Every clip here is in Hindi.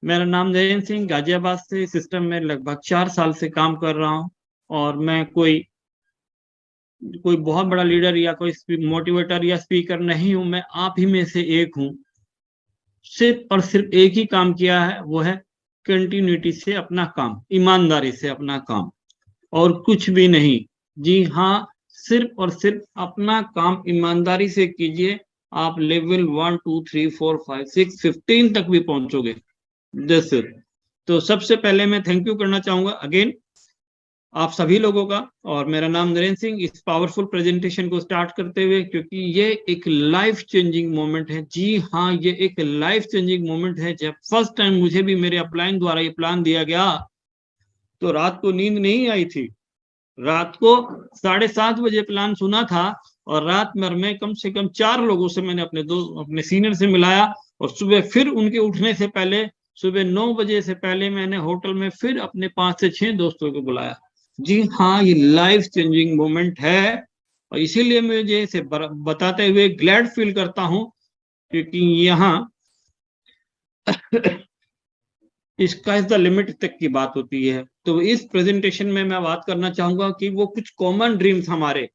मेरा नाम नरेंद्र सिंह, गाजियाबाद से सिस्टम में लगभग 4 साल से काम कर रहा हूँ। और मैं कोई कोई बहुत बड़ा लीडर या कोई मोटिवेटर या स्पीकर नहीं हूँ। मैं आप ही में से एक हूँ। सिर्फ और सिर्फ एक ही काम किया है, वो है कंटिन्यूटी से अपना काम, ईमानदारी से अपना काम, और कुछ भी नहीं। जी हाँ, सिर्फ और सिर्फ अपना काम ईमानदारी से कीजिए। आप लेवल 1 2 3 4 5 6 15 तक भी पहुंचोगे। जैसे तो सबसे पहले मैं थैंक यू करना चाहूंगा अगेन आप सभी लोगों का। और मेरा नाम नरेंद्र सिंह, इस पावरफुल प्रेजेंटेशन को स्टार्ट करते हुए, क्योंकि ये एक लाइफ चेंजिंग मोमेंट है। जी हाँ, ये एक लाइफ चेंजिंग मोमेंट है। जब फर्स्ट टाइम मुझे भी मेरे अपलाइन द्वारा ये प्लान दिया गया, तो रात को नींद नहीं आई थी। रात को 7:30 बजे प्लान सुना था, और रात में मैं कम से कम 4 लोगों से मैंने अपने सीनियर से मिलाया। और सुबह फिर उनके उठने से पहले, सुबह 9 बजे से पहले, मैंने होटल में फिर अपने 5 से 6 दोस्तों को बुलाया। जी हाँ, ये लाइफ चेंजिंग मोमेंट है। और इसीलिए मुझे इसे बताते हुए ग्लैड फील करता हूँ, क्योंकि यहाँ इसका इज द लिमिट तक की बात होती है। तो इस प्रेजेंटेशन में मैं बात करना चाहूंगा कि वो कुछ कॉमन ड्रीम्स हमारे,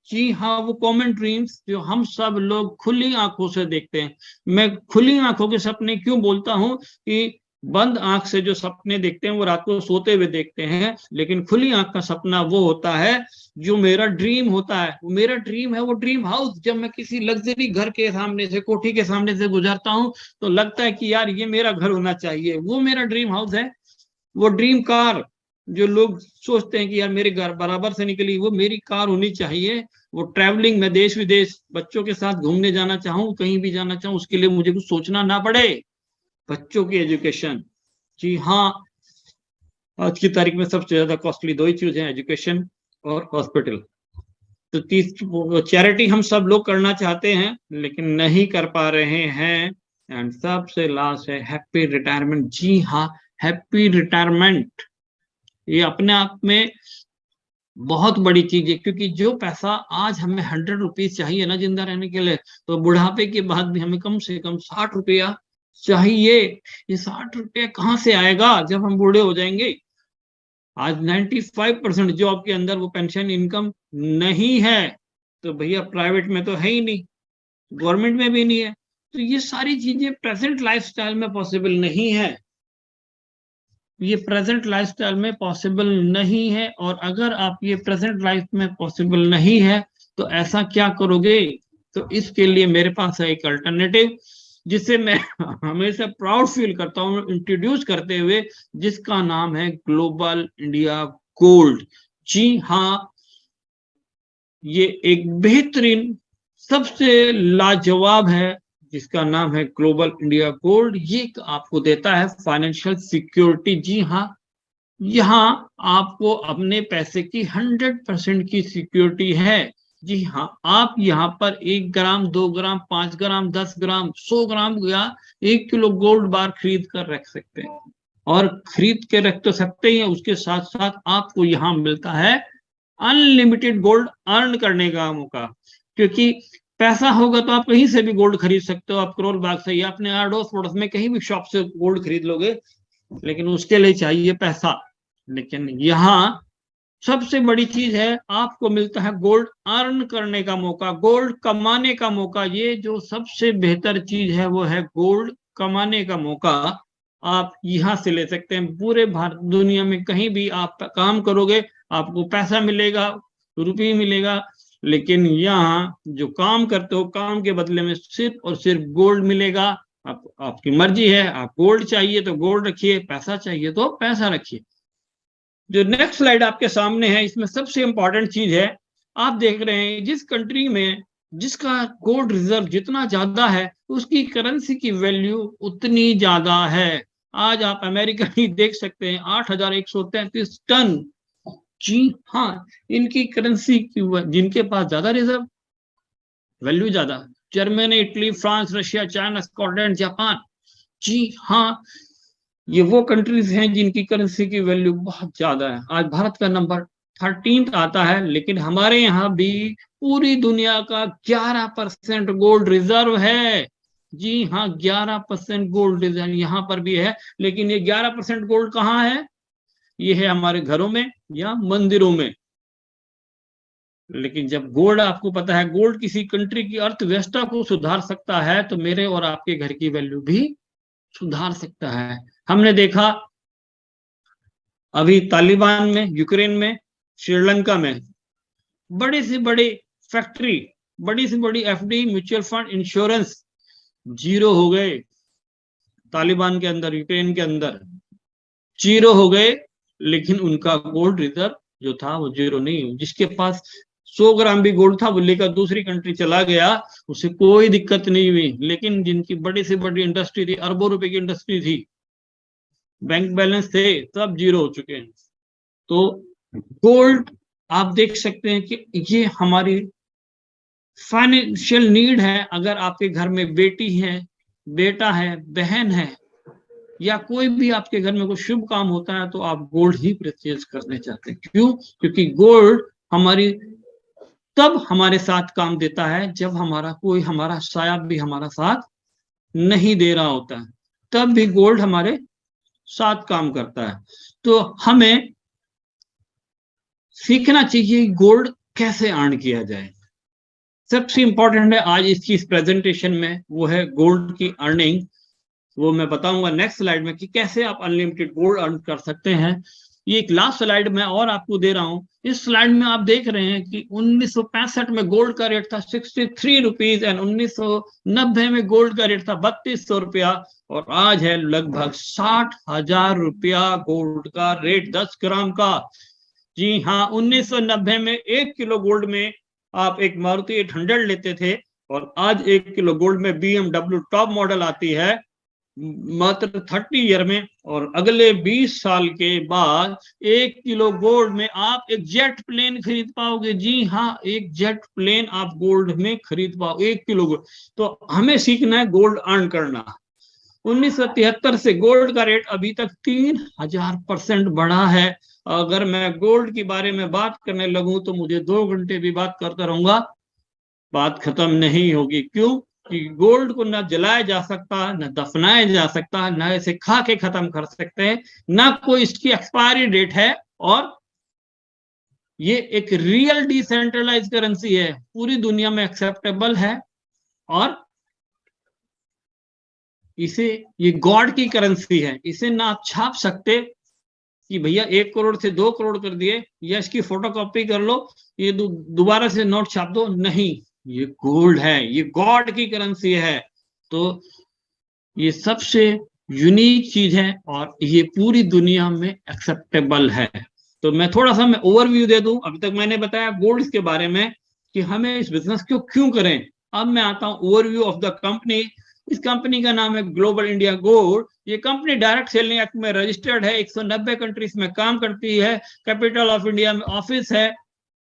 जी हाँ, वो कॉमन ड्रीम्स जो हम सब लोग खुली आंखों से देखते हैं। मैं खुली आंखों के सपने क्यों बोलता हूँ कि बंद आंख से जो सपने देखते हैं वो रात को सोते हुए देखते हैं, लेकिन खुली आंख का सपना वो होता है जो मेरा ड्रीम होता है। वो मेरा ड्रीम है, वो ड्रीम हाउस। जब मैं किसी लग्जरी घर के सामने से, कोठी के सामने से गुजरता हूँ, तो लगता है कि यार ये मेरा घर होना चाहिए, वो मेरा ड्रीम हाउस है। वो ड्रीम कार जो लोग सोचते हैं कि यार मेरे घर बराबर से निकली, वो मेरी कार होनी चाहिए। वो ट्रैवलिंग, मैं देश विदेश बच्चों के साथ घूमने जाना चाहूँ, कहीं भी जाना चाहूँ, उसके लिए मुझे कुछ सोचना ना पड़े। बच्चों की एजुकेशन, जी हाँ, आज की तारीख में सबसे ज्यादा कॉस्टली 2 ही चीजें हैं, एजुकेशन और हॉस्पिटल। तो चैरिटी हम सब लोग करना चाहते हैं, लेकिन नहीं कर पा रहे हैं। एंड सबसे लास्ट है हैप्पी रिटायरमेंट। जी हाँ, हैप्पी रिटायरमेंट ये अपने आप में बहुत बड़ी चीज है। क्योंकि जो पैसा आज हमें 100 रुपीज चाहिए ना जिंदा रहने के लिए, तो बुढ़ापे के बाद भी हमें कम से कम 60 रुपया चाहिए। ये 60 रुपया कहाँ से आएगा जब हम बूढ़े हो जाएंगे? आज 95% जॉब के अंदर वो पेंशन इनकम नहीं है। तो भैया प्राइवेट में तो है ही नहीं, गवर्नमेंट में भी नहीं है। तो ये सारी चीजें प्रेजेंट लाइफस्टाइल में पॉसिबल नहीं है। ये प्रेजेंट लाइफस्टाइल में पॉसिबल नहीं है। और अगर आप ये प्रेजेंट लाइफ में पॉसिबल नहीं है, तो ऐसा क्या करोगे? तो इसके लिए मेरे पास है एक अल्टरनेटिव, जिसे मैं हमेशा प्राउड फील करता हूँ इंट्रोड्यूस करते हुए, जिसका नाम है ग्लोबल इंडिया गोल्ड। जी हाँ, ये एक बेहतरीन, सबसे लाजवाब है, जिसका नाम है ग्लोबल इंडिया गोल्ड। ये आपको देता है फाइनेंशियल सिक्योरिटी। जी हाँ, यहाँ आपको अपने पैसे की 100% की सिक्योरिटी है। जी हाँ, आप यहाँ पर 1 ग्राम, 2 ग्राम, 5 ग्राम, 10 ग्राम, 100 ग्राम या 1 किलो गोल्ड बार खरीद कर रख सकते हैं। और खरीद के रख तो सकते ही हैं, उसके साथ साथ आपको यहाँ मिलता है अनलिमिटेड गोल्ड अर्न करने का मौका। क्योंकि पैसा होगा तो आप कहीं से भी गोल्ड खरीद सकते हो। आप करोल बाग से या अपने अड़ोस पड़ोस में कहीं भी शॉप से गोल्ड खरीद लोगे, लेकिन उसके लिए चाहिए पैसा। लेकिन यहाँ सबसे बड़ी चीज है, आपको मिलता है गोल्ड अर्न करने का मौका, गोल्ड कमाने का मौका। ये जो सबसे बेहतर चीज है वो है गोल्ड कमाने का मौका। आप यहाँ से ले सकते हैं। पूरे भारत दुनिया में कहीं भी आप काम करोगे, आपको पैसा मिलेगा, रुपये मिलेगा। लेकिन यहाँ जो काम करते हो, काम के बदले में सिर्फ और सिर्फ गोल्ड मिलेगा। आपकी मर्जी है, आप गोल्ड चाहिए तो गोल्ड रखिए, पैसा चाहिए तो पैसा रखिए। जो नेक्स्ट स्लाइड आपके सामने है, इसमें सबसे इंपॉर्टेंट चीज है, आप देख रहे हैं जिस कंट्री में जिसका गोल्ड रिजर्व जितना ज्यादा है, उसकी करेंसी की वैल्यू उतनी ज्यादा है। आज आप अमेरिका ही देख सकते हैं, 8,133 टन। जी हाँ, इनकी करेंसी की, जिनके पास ज्यादा रिजर्व, वैल्यू ज्यादा, Germany, Italy, France, Russia, China, Scotland, Japan. जी हाँ, ये वो कंट्रीज हैं जिनकी करेंसी की वैल्यू बहुत ज्यादा है। आज भारत का नंबर 13 आता है, लेकिन हमारे यहाँ भी पूरी दुनिया का 11% गोल्ड रिजर्व है। जी हाँ, 11% गोल्ड रिजर्व यहाँ पर भी है। लेकिन ये 11% गोल्ड कहाँ है? ये है हमारे घरों में या मंदिरों में। लेकिन जब गोल्ड, आपको पता है गोल्ड किसी कंट्री की अर्थव्यवस्था को सुधार सकता है, तो मेरे और आपके घर की वैल्यू भी सुधार सकता है। हमने देखा अभी तालिबान में, यूक्रेन में, श्रीलंका में बड़ी से बड़ी फैक्ट्री, बड़ी से बड़ी FD, mutual fund, insurance zero हो गए। तालिबान के अंदर, यूक्रेन के अंदर जीरो हो गए। लेकिन उनका गोल्ड रिजर्व जो था वो जीरो नहीं हुआ। जिसके पास 100 ग्राम भी गोल्ड था वो लेकर दूसरी कंट्री चला गया, उसे कोई दिक्कत नहीं हुई। लेकिन जिनकी बड़ी से बड़ी इंडस्ट्री थी, अरबों रुपए की इंडस्ट्री थी, बैंक बैलेंस थे, सब जीरो हो चुके हैं। तो गोल्ड, आप देख सकते हैं कि ये हमारी फाइनेंशियल नीड है। अगर आपके घर में बेटी है, बेटा है, बहन है, या कोई भी आपके घर में कोई शुभ काम होता है, तो आप गोल्ड ही परचेज करने चाहते हैं। क्यों? क्योंकि गोल्ड हमारी तब हमारे साथ काम देता है जब हमारा साया भी हमारा साथ नहीं दे रहा होता है, तब भी गोल्ड हमारे साथ काम करता है। तो हमें सीखना चाहिए गोल्ड कैसे अर्न किया जाए। सबसे इंपॉर्टेंट है आज इसकी इस प्रेजेंटेशन में, वो है गोल्ड की अर्निंग। वो मैं बताऊंगा नेक्स्ट स्लाइड में कि कैसे आप अनलिमिटेड गोल्ड अर्न कर सकते हैं। ये एक लास्ट स्लाइड में और आपको दे रहा हूं। इस स्लाइड में आप देख रहे हैं कि 1965 में गोल्ड का रेट था 63 रुपीज एंड 1990 में गोल्ड का रेट था 3200 रुपया, और आज है लगभग 60,000 रुपया गोल्ड का रेट 10 ग्राम का। जी हाँ, 1990 में 1 किलो गोल्ड में आप एक मारुति 800 लेते थे, और आज 1 किलो गोल्ड में BMW टॉप मॉडल आती है मात्र 30 ईयर में। और अगले 20 साल के बाद 1 किलो गोल्ड में आप एक जेट प्लेन खरीद पाओगे। जी हाँ, एक जेट प्लेन आप गोल्ड में खरीद पाओ, 1 किलो गोल्ड। तो हमें सीखना है गोल्ड अर्न करना। 1973 से गोल्ड का रेट अभी तक 3000% बढ़ा है। अगर मैं गोल्ड के बारे में बात करने लगूं तो मुझे 2 घंटे भी बात करता रहूंगा, बात खत्म नहीं होगी। क्यों? कि गोल्ड को ना जलाया जा सकता, ना दफनाया जा सकता, ना इसे खा के खत्म कर सकते हैं, ना कोई इसकी एक्सपायरी डेट है। और ये एक रियल डिसेंट्रलाइज करेंसी है, पूरी दुनिया में एक्सेप्टेबल है। और इसे, ये गॉड की करेंसी है, इसे ना आप छाप सकते कि भैया 1 करोड़ से 2 करोड़ कर दिए, या इसकी फोटोकॉपी कर लो, ये दोबारा से नोट छाप दो, नहीं। ये गोल्ड है, ये गॉड की करेंसी है। तो ये सबसे यूनिक चीज है और ये पूरी दुनिया में एक्सेप्टेबल है। तो मैं थोड़ा सा मैं ओवरव्यू दे दूं। अभी तक मैंने बताया गोल्ड के बारे में कि हमें इस बिजनेस को क्यों करें। अब मैं आता हूं ओवरव्यू ऑफ द कंपनी। इस कंपनी का नाम है ग्लोबल इंडिया गोल्ड। ये कंपनी डायरेक्ट सेलिंग एक्ट में रजिस्टर्ड है, 190 कंट्रीज में काम करती है, कैपिटल ऑफ इंडिया में ऑफिस है,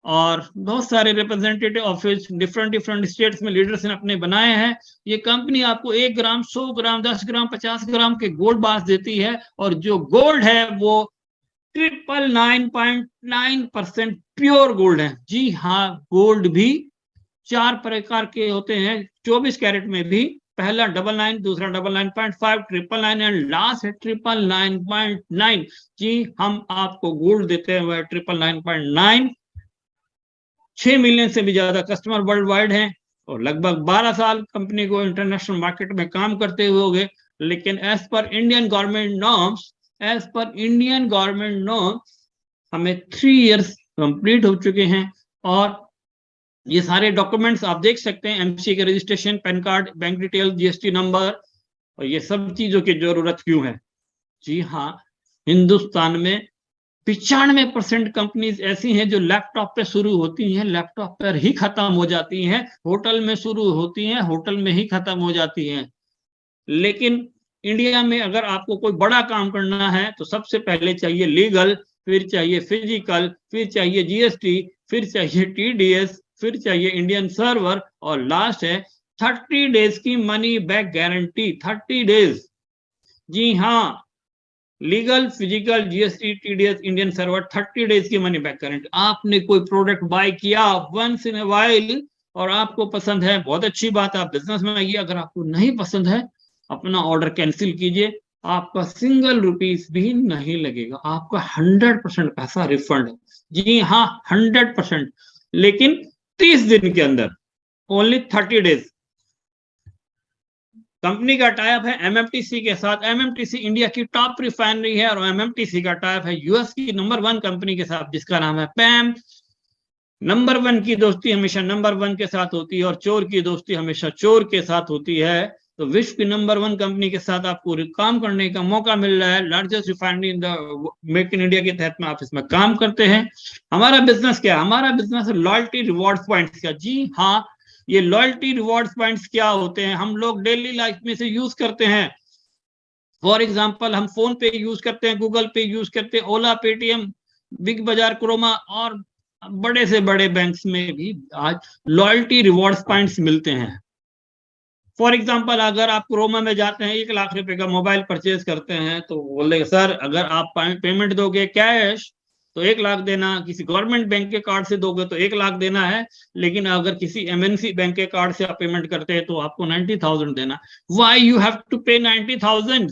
और बहुत सारे representative office different different states में लीडर्स ने अपने बनाए हैं। ये कंपनी आपको 1 ग्राम, 100 ग्राम, 10 ग्राम, 50 ग्राम के गोल्ड बार्स देती है, और जो गोल्ड है वो 999.9% प्योर गोल्ड है। जी हाँ, गोल्ड भी 4 प्रकार के होते हैं 24 कैरेट में भी। पहला 99, दूसरा 99.5, 999 एंड लास्ट है 999.9। जी, हम आपको गोल्ड देते हैं वह 999.9। 6 मिलियन से भी ज्यादा कस्टमर वर्ल्ड वाइड हैं, और लगभग 12 साल कंपनी को इंटरनेशनल मार्केट में काम करते हुए हो गए। लेकिन as per Indian government norms हमें 3 इयर्स कंप्लीट हो चुके हैं। और ये सारे डॉक्यूमेंट्स आप देख सकते हैं, एमसी के registration, pan card, bank detail, GST number, और ये सब चीजों की जरूरत क्यों है? जी हाँ, हिंदुस्तान में 95% कंपनीज ऐसी हैं जो लैपटॉप पे शुरू होती हैं, लैपटॉप पर ही खत्म हो जाती हैं, होटल में शुरू होती हैं, होटल में ही खत्म हो जाती हैं। लेकिन इंडिया में अगर आपको कोई बड़ा काम करना है तो सबसे पहले चाहिए लीगल, फिर चाहिए फिजिकल, फिर चाहिए जीएसटी, फिर चाहिए टीडीएस, फिर चाहिए इंडियन सर्वर, और लास्ट है 30 डेज की मनी बैक गारंटी। 30 डेज, जी हाँ, legal, physical, GST, TDS, Indian server, 30 days की मनी बैक गारंटी। आपने कोई प्रोडक्ट बाय किया वंस इन अ वाइल और आपको पसंद है, बहुत अच्छी बात है, आप बिजनेस में आइए। अगर आपको नहीं पसंद है, अपना ऑर्डर कैंसिल कीजिए, आपका सिंगल रुपीस भी नहीं लगेगा, आपका 100% पैसा रिफंड है। जी हाँ, 100%, लेकिन 30 दिन के अंदर, ओनली 30 डेज। कंपनी का टाइप है एमएमटीसी के साथ। एमएमटीसी इंडिया की टॉप रिफाइनरी है, और एमएमटीसी का टाइप है यूएस की नंबर 1 कंपनी के साथ, जिसका नाम है पैम। नंबर 1 की दोस्ती हमेशा नंबर 1 के साथ होती है, और चोर की दोस्ती हमेशा चोर के साथ होती है। तो विश्व की नंबर 1 कंपनी के साथ आपको काम करने का मौका मिल रहा है। Largest refinery in the make in India के तहत में आप इसमें काम करते हैं। हमारा बिजनेस क्या है? हमारा बिजनेस लॉयल्टी रिवॉर्ड पॉइंट्स का। जी हाँ, ये लॉयल्टी रिवॉर्ड पॉइंट्स क्या होते हैं, हम लोग डेली लाइफ में से यूज करते हैं। फॉर एग्जाम्पल, हम फोन पे यूज करते हैं, गूगल पे यूज करते हैं, ओला, पेटीएम, बिग बाजार, क्रोमा, और बड़े से बड़े बैंक्स में भी आज लॉयल्टी रिवॉर्ड्स पॉइंट्स मिलते हैं। फॉर एग्जाम्पल, अगर आप क्रोमा में जाते हैं, 1 लाख रुपए का मोबाइल परचेज करते हैं, तो बोले सर अगर आप पेमेंट दोगे कैश तो 1 लाख देना, किसी गवर्नमेंट बैंक के कार्ड से दोगे तो 1 लाख देना है, लेकिन अगर किसी एमएनसी बैंक के कार्ड से आप पेमेंट करते हैं तो आपको 90,000 देना। वाई यू हैव टू पे 90,000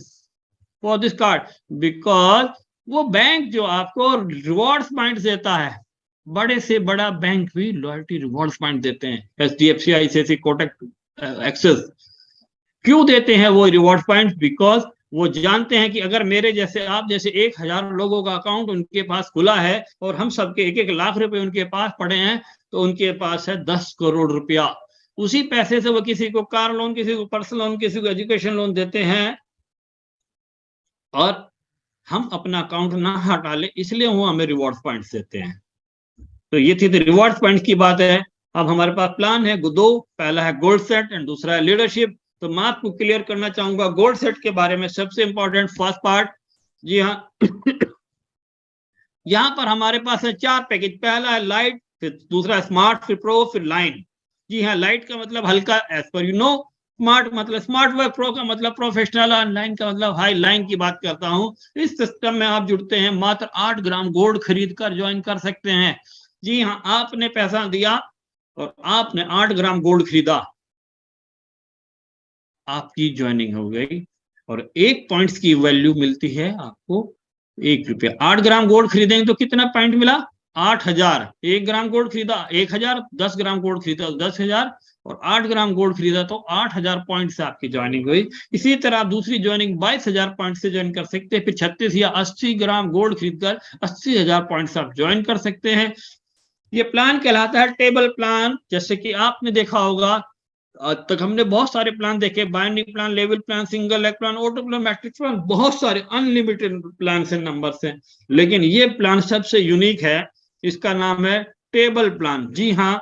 फॉर दिस कार्ड? बिकॉज वो बैंक जो आपको रिवॉर्ड्स पॉइंट देता है, बड़े से बड़ा बैंक भी लॉयल्टी रिवॉर्ड्स पॉइंट देते हैं, एचडीएफसी, आईसीआईसी, कोटक, एक्सेस। क्यों देते हैं वो रिवॉर्ड पॉइंट? बिकॉज वो जानते हैं कि अगर मेरे जैसे, आप जैसे 1,000 लोगों का अकाउंट उनके पास खुला है, और हम सबके 1-1 लाख रुपए उनके पास पड़े हैं, तो उनके पास है 10 करोड़ रुपया। उसी पैसे से वो किसी को कार लोन, किसी को पर्सनल लोन, किसी को एजुकेशन लोन देते हैं, और हम अपना अकाउंट ना हटा ले, इसलिए वो हमें रिवॉर्ड पॉइंट्स देते हैं। तो ये थी रिवॉर्ड पॉइंट की बात है। अब हमारे पास प्लान है दो, पहला है गोल्ड सेट एंड दूसरा है लीडरशिप। तो मैं आपको क्लियर करना चाहूंगा गोल्ड सेट के बारे में। सबसे इंपॉर्टेंट फर्स्ट पार्ट, जी हाँ, यहां पर हमारे पास है 4 पैकेज। पहला है लाइट, फिर दूसरा स्मार्ट, फिर प्रो, फिर लाइन। जी हाँ, लाइट का मतलब हल्का, as per you know. Smart मतलब स्मार्ट वर्क, प्रो का मतलब प्रोफेशनल, और लाइन का मतलब हाई लाइन की बात करता हूं। इस सिस्टम में आप जुड़ते हैं, मात्र 8 ग्राम गोल्ड खरीद कर ज्वाइन कर सकते हैं। जी हाँ, आपने पैसा दिया और आपने 8 ग्राम गोल्ड खरीदा, आपकी ज्वाइनिंग हो गई, और 1 पॉइंट्स की वैल्यू मिलती है आपको 1 रुपया। 8 ग्राम गोल्ड खरीदेंगे तो कितना पॉइंट मिला? 8,000। 1 ग्राम गोल्ड खरीदा 1,000, 10 ग्राम गोल्ड खरीदा 10,000, और 8 ग्राम गोल्ड खरीदा तो 8,000 पॉइंट से आपकी ज्वाइनिंग हुई। इसी तरह आप दूसरी ज्वाइनिंग 22,000 पॉइंट से ज्वाइन कर सकते हैं। फिर 36 या 80 ग्राम गोल्ड खरीदकर 80,000 पॉइंट से आप ज्वाइन कर सकते हैं। ये प्लान कहलाता है टेबल प्लान। जैसे कि आपने देखा होगा, आज तक हमने बहुत सारे प्लान देखे, binding plan, level plan, single leg plan, auto plan, matrix plan, बहुत सारे अनलिमिटेड प्लान से नंबर हैं। लेकिन ये प्लान सबसे यूनिक है, इसका नाम है टेबल प्लान। जी हाँ,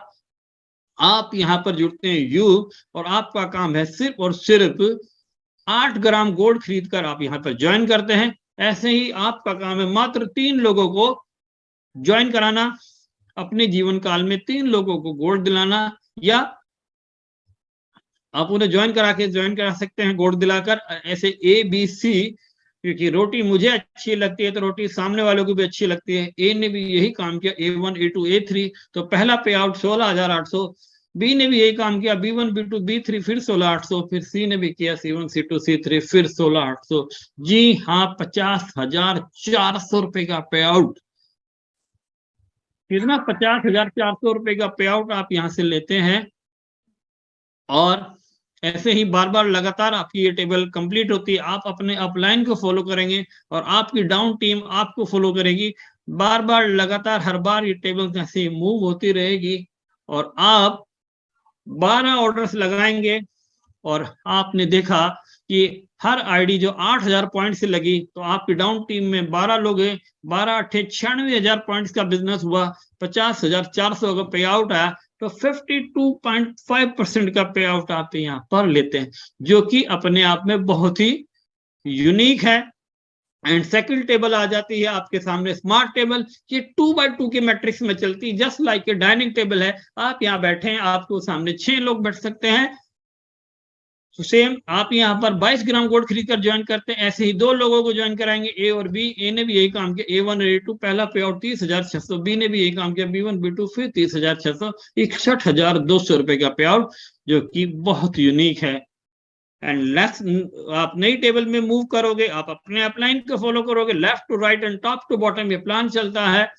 आप यहाँ पर जुड़ते हैं यू, और आपका काम है सिर्फ और सिर्फ 8 ग्राम गोल्ड खरीद कर आप यहाँ पर ज्वाइन करते हैं। ऐसे ही आपका काम है मात्र 3 लोगों को ज्वाइन कराना, अपने जीवन काल में 3 लोगों को गोल्ड दिलाना, या आप उन्हें ज्वाइन करा सकते हैं गोल्ड दिलाकर। ऐसे ABC, क्योंकि रोटी मुझे अच्छी लगती है तो रोटी सामने वालों को भी अच्छी लगती है। ए ने भी यही काम किया, A1, A2, A3, तो पहला पे आउट 16,800। बी ने भी यही काम किया, B1, B2, B3, फिर 16,800। फिर सी ने भी किया, C1, C2, C3, फिर 16,800। जी हाँ, 50,400 रुपए का पे आउट। कितना? 50,400 रुपए का पे आउट आप यहां से लेते हैं, और ऐसे ही बार बार लगातार आपकी ये टेबल कंप्लीट होती है। आप अपने अपलाइन को फॉलो करेंगे और आपकी डाउन टीम आपको फॉलो करेगी। बार बार लगातार हर बार ये टेबल ऐसे मूव होती रहेगी, और आप 12 ऑर्डर्स लगाएंगे। और आपने देखा कि हर आईडी जो 8,000 पॉइंट से लगी, तो आपकी डाउन टीम में 12 लोग हैं, 12 8 96,000 पॉइंट्स का बिजनेस हुआ, 50,400 का पे आउट आया। तो 52.5% का पे आउट आप यहाँ पर लेते हैं, जो कि अपने आप में बहुत ही यूनिक है। एंड सेकंड टेबल आ जाती है आपके सामने स्मार्ट टेबल। ये 2x2 के मैट्रिक्स में चलती है, just like a dining table है। आप यहाँ बैठे हैं, आपको सामने 6 लोग बैठ सकते हैं, तो सेम आप यहाँ पर 22 ग्राम गोल्ड खरीद कर ज्वाइन करते हैं, ऐसे ही दो लोगों को ज्वाइन कराएंगे, ए और बी। ए ने भी यही काम किया, A1 और A2, पहला पे आउट 30,600। बी ने भी यही काम किया, B1 B2, फिर 30,600, 61,200 रुपए का पे आउट, जो कि बहुत यूनिक है। एंड लेफ्ट आप नई टेबल में मूव करोगे, आप अपने अपलाइन को फॉलो करोगे, left to right and top to bottom ये प्लान चलता है।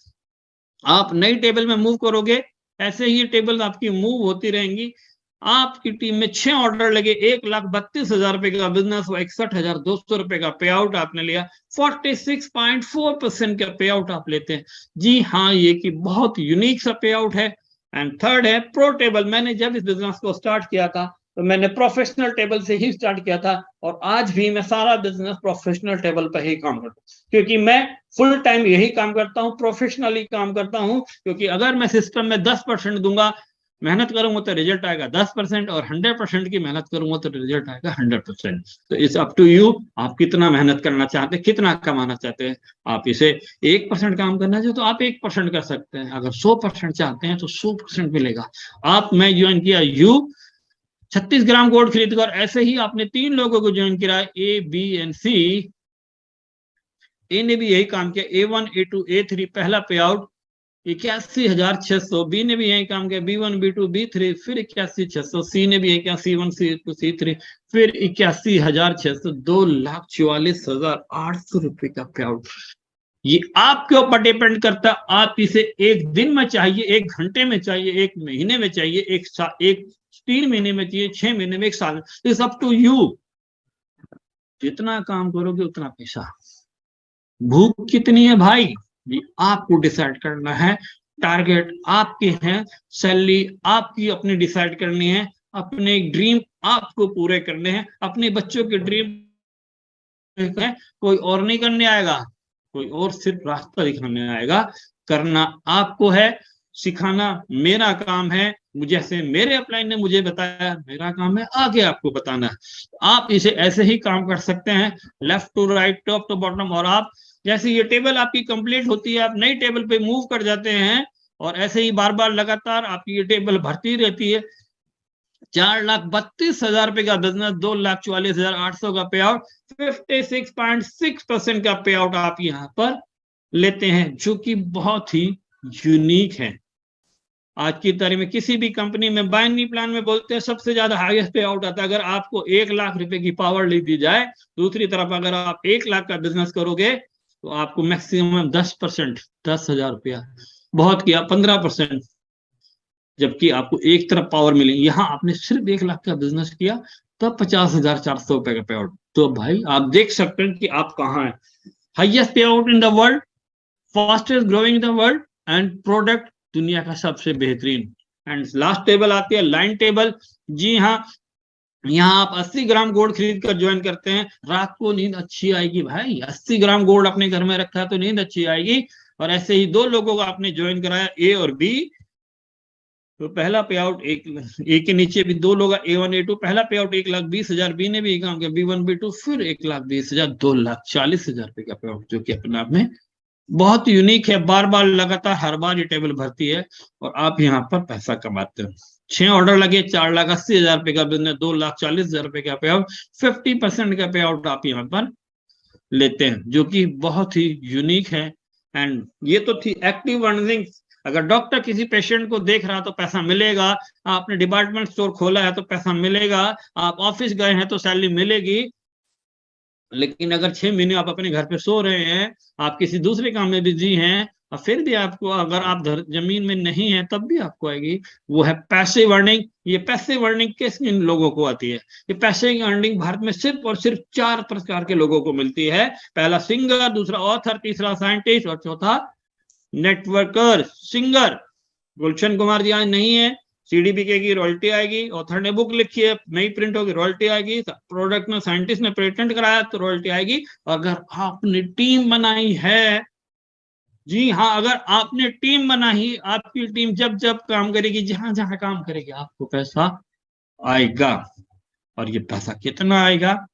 आप नई टेबल में मूव करोगे, ऐसे ही टेबल आपकी मूव होती रहेंगी। आपकी टीम में 6 ऑर्डर लगे, 1,32,000 रुपए का बिजनेस हुआ, 61,200 रुपए का पे आउट आपने लिया, 46.4% का पे आउट आप लेते हैं। जी हाँ, ये कि बहुत यूनिक सा पे आउट है। एंड थर्ड है प्रो टेबल। मैंने जब इस बिजनेस को स्टार्ट किया था तो मैंने प्रोफेशनल टेबल से ही स्टार्ट किया था, और आज भी मैं सारा बिजनेस प्रोफेशनल टेबल पर ही काम करता हूँ, क्योंकि मैं फुल टाइम यही काम करता हूँ, प्रोफेशनली काम करता हूँ। क्योंकि अगर मैं सिस्टम में 10% दूंगा, मेहनत करूंगा तो रिजल्ट आएगा 10%, और 100% की मेहनत करूंगा तो रिजल्ट आएगा 100%। तो इट्स अप टू यू, आप कितना मेहनत करना चाहते हैं, कितना कमाना चाहते हैं। आप इसे 1% काम करना चाहते तो आप 1% कर सकते हैं, अगर 100% चाहते हैं तो 100% मिलेगा। आप मैं ज्वाइन किया यू 36 ग्राम गोल्ड खरीदकर, ऐसे ही आपने 3 लोगों को ज्वाइन किया, ए बी एंड सी। ए ने भी यही काम किया, A1 A2 A3, पहला पे आउट 81,600। बी ने भी यही काम किया, B1 B2 B3, फिर 81,600। सी ने भी यही किया, C1 C2 C3, फिर 81,600, 2,44,800 रुपए का पे आउट। ये आपके ऊपर डिपेंड करता है, आप इसे एक दिन में चाहिए, 1 घंटे में चाहिए, 1 महीने में चाहिए, एक 3 महीने में चाहिए, 6 महीने में, 1 साल। इट्स अप टू यू, जितना काम करोगे उतना पैसा। भूख कितनी है भाई, ये आपको डिसाइड करना है। टारगेट आपके हैं, सैलरी आपकी अपनी डिसाइड करनी है, अपने ड्रीम आपको पूरे करने हैं, अपने बच्चों के ड्रीम है, कोई और नहीं करने आएगा, कोई और सिर्फ रास्ता दिखाने आएगा। करना आपको है, सिखाना मेरा काम है। जैसे मेरे अपलाइन ने मुझे बताया, मेरा काम है आगे आपको बताना। आप इसे ऐसे ही काम कर सकते हैं, left to right, top to bottom. और आप जैसे ये टेबल आपकी कंप्लीट होती है, आप नई टेबल पे मूव कर जाते हैं, और ऐसे ही बार बार लगातार आपकी ये टेबल भरती रहती है। 4,32,000 रुपए का बिजनेस, 2,44,800 का पे आउट, 56.6% का पे आउट आप यहाँ पर लेते हैं, जो कि बहुत ही यूनिक है। आज की तारीख में किसी भी कंपनी में बाइनरी प्लान में बोलते हैं सबसे ज्यादा हाईएस्ट पे आउट आता है। अगर आपको 1,00,000 रुपए की पावर ली दी जाए, दूसरी तरफ अगर आप 1,00,000 का बिजनेस करोगे तो आपको मैक्सिमम 10%, 10,000 रुपया बहुत किया, 15%, जबकि आपको एक तरफ पावर मिली। यहाँ आपने सिर्फ 1,00,000 का बिजनेस किया, तब 50,400 रुपए का पे आउट। तो भाई आप देख सकते हैं कि आप कहाँ हैं। हाईएस्ट पे out in the world, fastest growing in the world, and product दुनिया का सबसे बेहतरीन। एंड लास्ट टेबल आती है लाइन टेबल। जी हाँ, यहाँ आप 80 ग्राम गोल्ड खरीद कर ज्वाइन करते हैं, रात को नींद अच्छी आएगी भाई। 80 ग्राम गोल्ड अपने घर में रखा है तो नींद अच्छी आएगी। और ऐसे ही 2 लोगों को आपने ज्वाइन कराया, ए और बी, तो पहला पे आउट एक के नीचे भी 2 लोग, A1 A2, पहला पे आउट 1,20,000। बी ने भी काम किया, B1 B2, फिर 1,20,000, 2,40,000 रुपए का पे आउट, जो कि अपने आप में बहुत यूनिक है। बार बार लगातार हर बार ये टेबल भरती है, और आप यहाँ पर पैसा कमाते हो। 6 ऑर्डर लगे, 4,80,000 रुपए का बिजनेस, 2,40,000 रुपए का पे आउट, 50% का पे आउट आप यहाँ पर लेते हैं, जो कि बहुत ही यूनिक है। एंड ये तो थी एक्टिव अर्निंग। अगर डॉक्टर किसी पेशेंट को देख रहा तो पैसा मिलेगा, आपने डिपार्टमेंट स्टोर खोला है तो पैसा मिलेगा, आप ऑफिस गए हैं तो सैलरी मिलेगी। लेकिन अगर 6 महीने आप अपने घर पे सो रहे हैं, आप किसी दूसरे काम में बिजी हैं, और फिर भी आपको, अगर आप जमीन में नहीं है तब भी आपको आएगी, वो है पैसिव अर्निंग। ये पैसिव अर्निंग किस इन लोगों को आती है? ये पैसिव अर्निंग भारत में सिर्फ और सिर्फ 4 प्रकार के लोगों को मिलती है। पहला सिंगर, दूसरा ऑथर, तीसरा साइंटिस्ट, और चौथा नेटवर्कर। सिंगर गुलशन कुमार जी आज नहीं है, सीडीपीके की रॉयल्टी आएगी। ऑथर ने बुक लिखी है, नई प्रिंट होगी, रॉयल्टी आएगी। प्रोडक्ट में साइंटिस्ट ने पेटेंट कराया तो रॉयल्टी आएगी। अगर आपने टीम बनाई है, जी हाँ, अगर आपने टीम बनाई, आपकी टीम जब जब काम करेगी, जहां जहां काम करेगी, आपको पैसा आएगा। और ये पैसा कितना आएगा,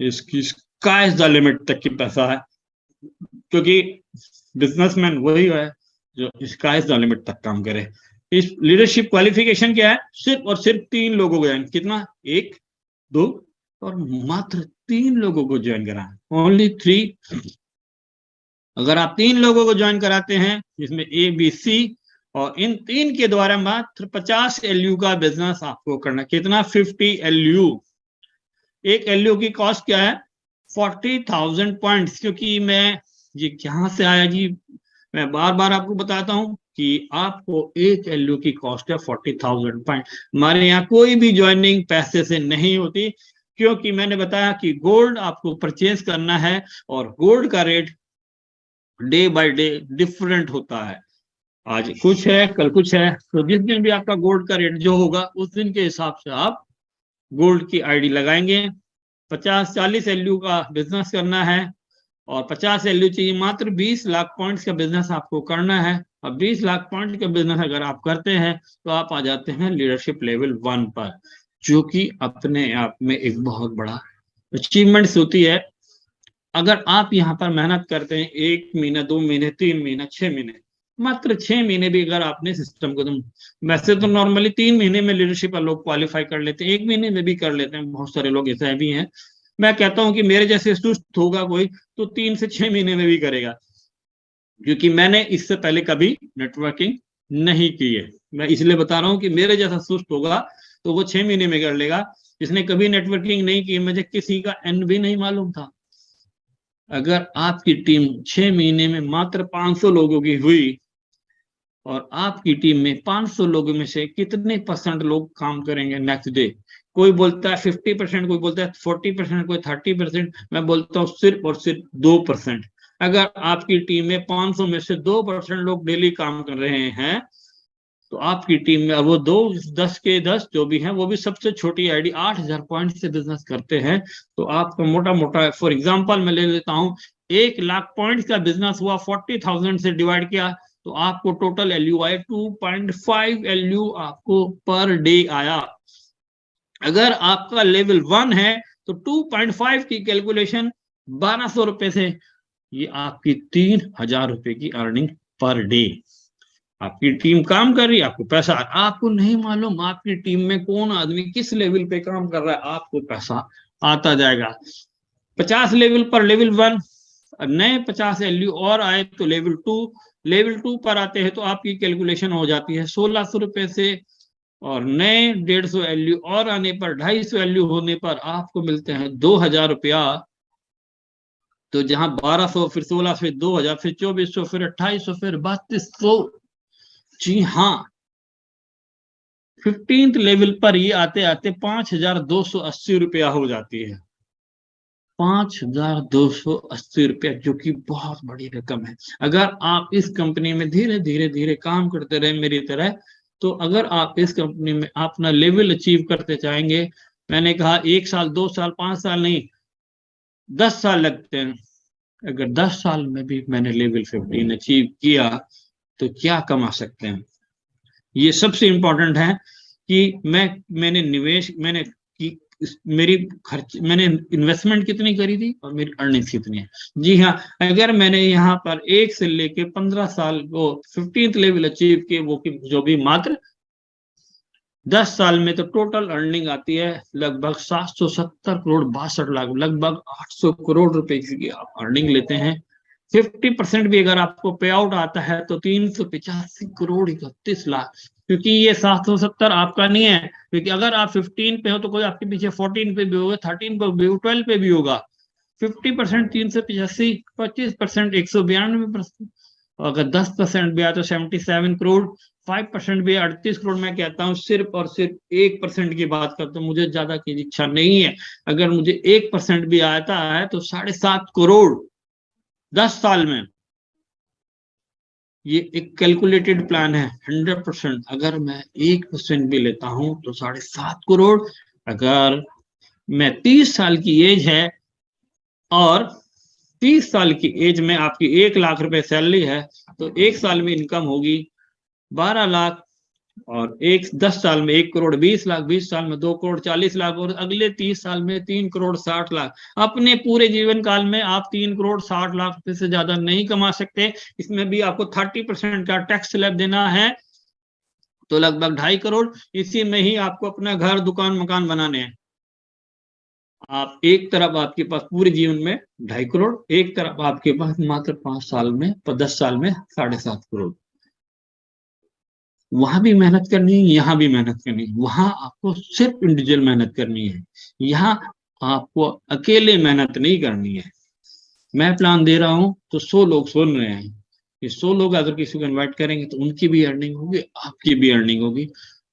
इसकी स्काई इज द लिमिट तक की पैसा है, क्योंकि बिजनेसमैन वही है जो स्काई इज द लिमिट तक काम करे। इस लीडरशिप क्वालिफिकेशन क्या है? सिर्फ और सिर्फ 3 लोगों को, कितना, 1 2 और मात्र 3 लोगों को ज्वाइन कराएं, ओनली 3। अगर आप 3 लोगों को ज्वाइन कराते हैं जिसमें ए बी सी, और इन 3 के द्वारा मात्र 50 LU का बिजनेस आपको करना। कितना? 50 LU। एक LU की कॉस्ट क्या है? 40,000 पॉइंट्स। क्योंकि मैं ये कहां से आया जी, मैं बार बार आपको बताता हूं कि आपको एक LU की कॉस्ट है 40,000 पॉइंट। हमारे यहाँ कोई भी ज्वाइनिंग पैसे से नहीं होती, क्योंकि मैंने बताया कि गोल्ड आपको परचेज करना है और गोल्ड का rate day by day different होता है। आज कुछ है, कल कुछ है, तो जिस दिन भी आपका गोल्ड का रेट जो होगा उस दिन के हिसाब से आप गोल्ड की आईडी लगाएंगे। 50-40 LU का बिजनेस करना है और 50 LU चाहिए, मात्र 20 लाख पॉइंट्स का बिजनेस आपको करना है। अब 20 लाख पॉइंट का बिजनेस अगर आप करते हैं तो आप आ जाते हैं लीडरशिप लेवल 1 पर, जो कि अपने आप में एक बहुत बड़ा अचीवमेंट्स होती है। अगर आप यहाँ पर मेहनत करते हैं 1 महीना, 2 महीने, 3 महीना, 6 महीने, मात्र 6 महीने भी अगर आपने सिस्टम को, तुम वैसे तो नॉर्मली 3 महीने में लीडरशिप लोग क्वालिफाई कर लेते हैं, 1 महीने में भी कर लेते हैं, बहुत सारे लोग ऐसे भी हैं। मैं कहता हूं कि मेरे जैसे सुस्त होगा कोई तो 3 से 6 महीने में भी करेगा, क्योंकि मैंने इससे पहले कभी नेटवर्किंग नहीं की है। मैं इसलिए बता रहा हूँ कि मेरे जैसा सुस्त होगा तो वो 6 महीने में कर लेगा। जिसने कभी नेटवर्किंग नहीं की, मुझे किसी का एन भी नहीं मालूम था। अगर आपकी टीम 6 महीने में मात्र 500 लोगों की हुई, और आपकी टीम में 500 लोगों में से कितने % लोग काम करेंगे नेक्स्ट डे? कोई बोलता है 50%, कोई बोलता है 40%, कोई 30%, मैं बोलता हूँ सिर्फ और सिर्फ 2%। अगर आपकी टीम में 500 में से 2% लोग डेली काम कर रहे हैं, तो आपकी टीम में, और वो 10 के 10 जो भी हैं, वो भी सबसे छोटी आईडी 8,000 पॉइंट से बिजनेस करते हैं, तो आपका मोटा मोटा, फॉर एग्जांपल मैं ले लेता हूं, 1 लाख पॉइंट का बिजनेस हुआ, 40,000 से डिवाइड किया तो आपको टोटल LU आया 2.5 LU आपको पर डे आया। अगर आपका लेवल 1 है तो 2.5 की कैलकुलेशन 1200 रुपए से, ये आपकी 3,000 रुपए की अर्निंग पर डे। आपकी टीम काम कर रही है, आपको पैसा, आपको नहीं मालूम आपकी टीम में कौन आदमी किस लेवल पे काम कर रहा है, आपको पैसा आता जाएगा। 50 लेवल पर लेवल 1, नए 50 LU और आए तो लेवल 2 पर आते हैं तो आपकी कैलकुलेशन हो जाती है 1,600 रुपए से, और नए 150 LU और आने पर, 250 LU होने पर आपको मिलते हैं 2,000 रुपया। तो जहां 1200, फिर 1600, फिर 2,000, फिर 2,400, फिर 2,800, फिर 3,200। जी हाँ, 15th लेवल पर ये आते आते 5,280 रुपया हो जाती है। 5,280 रुपया, जो कि बहुत बड़ी रकम है। अगर आप इस कंपनी में धीरे धीरे धीरे काम करते रहे मेरी तरह, तो अगर आप इस कंपनी में अपना लेवल अचीव करते जाएंगे, मैंने कहा 1 साल, 2 साल, 5 साल नहीं, 10 साल लगते हैं। अगर 10 साल में भी मैंने लेवल 15 अचीव किया तो क्या कमा सकते हैं। ये सबसे इंपॉर्टेंट है कि मैंने निवेश, मैंने की, मेरी खर्च, मैंने इन्वेस्टमेंट कितनी करी थी और मेरी अर्निंग्स कितनी है। जी हाँ, अगर मैंने यहाँ पर 1 से लेके 15 साल को 15th लेवल अचीव किए, वो कि जो भी मात्र 10 साल में, तो टोटल अर्निंग आती है लगभग 770 करोड़ 62 लाख, लगभग 800 करोड़ रुपए की आप अर्निंग लेते हैं। 50% भी अगर आपको पे आउट आता है तो 385 करोड़ 31 लाख। क्योंकि ये 770 आपका नहीं है, क्योंकि अगर आप 15 पे हो तो कोई आपके पीछे 14 पे भी होगा, 13 पे भी होगा, 12 पे भी होगा। 50% 385, 25% 192%, अगर 10% भी आया तो 77 करोड़, 5% भी 38 करोड़। मैं कहता हूँ सिर्फ और सिर्फ 1% की बात करता हूँ, मुझे ज्यादा की इच्छा नहीं है। अगर मुझे 1% भी आता है तो 7.5 करोड़ 10 साल में। ये एक कैलकुलेटेड प्लान है 100%। अगर मैं 1% भी लेता हूं तो 7.5 करोड़। अगर मैं 30 साल की एज है और 30 साल की एज में आपकी 1 लाख रुपए सैलरी है, तो 1 साल में इनकम होगी 12 लाख, और 10 साल में 1 करोड़ 20 लाख, 20 साल में 2 करोड़ 40 लाख, और अगले 30 साल में 3 करोड़ 60 लाख। अपने पूरे जीवन काल में आप 3 करोड़ 60 लाख रुपए से ज्यादा नहीं कमा सकते। इसमें भी आपको 30% का टैक्स स्लैब देना है, तो लगभग 2.5 करोड़। इसी में ही आपको अपना घर, दुकान, मकान बनाने हैं। आप एक तरफ आपके पास पूरे जीवन में 2.5 करोड़, एक तरफ आपके पास मात्र 5 साल में, 10 साल में 7.5 करोड़। वहां भी मेहनत करनी है, यहाँ भी मेहनत करनी है। वहां आपको सिर्फ इंडिविजुअल मेहनत करनी है, यहाँ आपको अकेले मेहनत नहीं करनी है। मैं प्लान दे रहा हूं तो 100 लोग सुन रहे हैं, ये 100 लोग अगर किसी को इन्वाइट करेंगे तो उनकी भी अर्निंग होगी, आपकी भी अर्निंग होगी,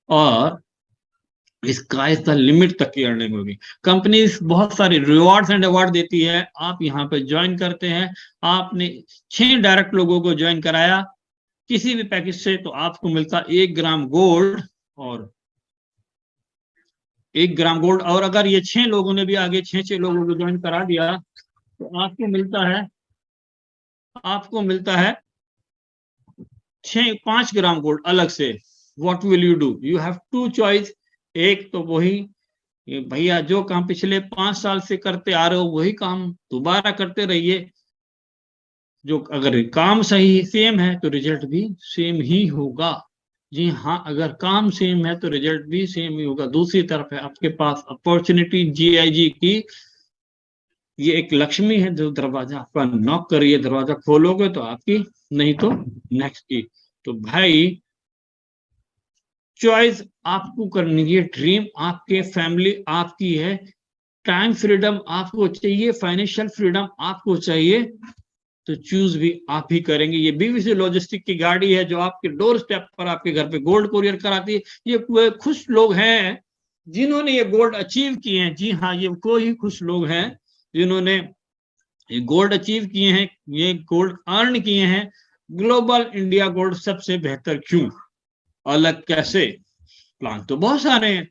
और स्काई द लिमिट तक की अर्निंग होगी। कंपनीज बहुत सारी रिवॉर्ड्स एंड अवार्ड देती है, आप यहाँ पे ज्वाइन करते हैं, आपने 6 डायरेक्ट लोगों को ज्वाइन कराया किसी भी पैकेज से, तो आपको मिलता 1 ग्राम गोल्ड, और 1 ग्राम गोल्ड, और अगर ये 6 लोगों ने भी आगे 6 लोगों को ज्वाइन करा दिया तो आपको मिलता है 5 ग्राम गोल्ड अलग से। What will you do? You have two choice. एक तो वही, भैया जो काम पिछले 5 साल से करते आ रहे हो वही काम दोबारा करते रहिए। जो अगर काम सही सेम है तो रिजल्ट भी सेम ही होगा। जी हाँ, अगर काम सेम है तो रिजल्ट भी सेम ही होगा। दूसरी तरफ है आपके पास अपॉर्चुनिटी GIG की, ये एक लक्ष्मी है जो दरवाजा आपका नॉक कर रही है, दरवाजा खोलोगे तो आपकी, नहीं तो नेक्स्ट की। तो भाई चॉइस आपको करनी है, ड्रीम आपके फैमिली आपकी है, टाइम फ्रीडम आपको चाहिए, फाइनेंशियल फ्रीडम आपको चाहिए, तो चूज भी आप ही करेंगे। ये BVC लॉजिस्टिक की गाड़ी है जो आपके डोर स्टेप पर आपके घर पे गोल्ड कुरियर कराती है। ये खुश लोग हैं जिन्होंने ये गोल्ड अचीव किए हैं। जी हाँ, ये कोई खुश लोग हैं जिन्होंने ये गोल्ड अचीव किए हैं, ये गोल्ड अर्न किए हैं। ग्लोबल इंडिया गोल्ड सबसे बेहतर क्यों, अलग कैसे? प्लान तो बहुत सारे हैं।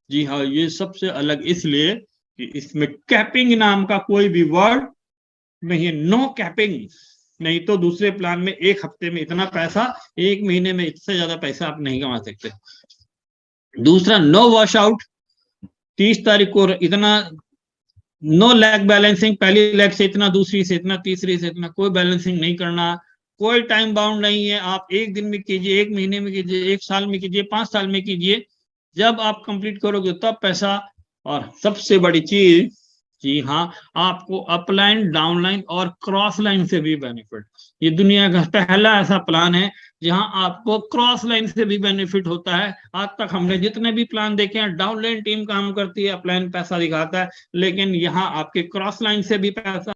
जी हाँ, ये सबसे अलग इसलिए कि इसमें कैपिंग नाम का कोई भी वर्ड नहीं है, नो कैपिंग। नहीं तो दूसरे प्लान में 1 हफ्ते में इतना पैसा, 1 महीने में इससे ज्यादा पैसा आप नहीं कमा सकते। दूसरा, नो वॉश आउट। 30 तारीख को इतना, नो लैग बैलेंसिंग, पहली लैग से इतना, दूसरी से इतना, तीसरी से इतना, कोई बैलेंसिंग नहीं करना। कोई टाइम बाउंड नहीं है, आप 1 दिन में कीजिए, 1 महीने में कीजिए, 1 साल में कीजिए, 5 साल में कीजिए, जब आप कंप्लीट करोगे तब पैसा। और सबसे बड़ी चीज, जी हाँ, आपको अपलाइन, डाउनलाइन और क्रॉस लाइन से भी बेनिफिट। ये दुनिया का पहला ऐसा प्लान है जहां आपको क्रॉस लाइन से भी बेनिफिट होता है। आज तक हमने जितने भी प्लान देखे हैं, डाउनलाइन टीम काम करती है, अपलाइन पैसा दिखाता है, लेकिन यहाँ आपके क्रॉस लाइन से भी पैसा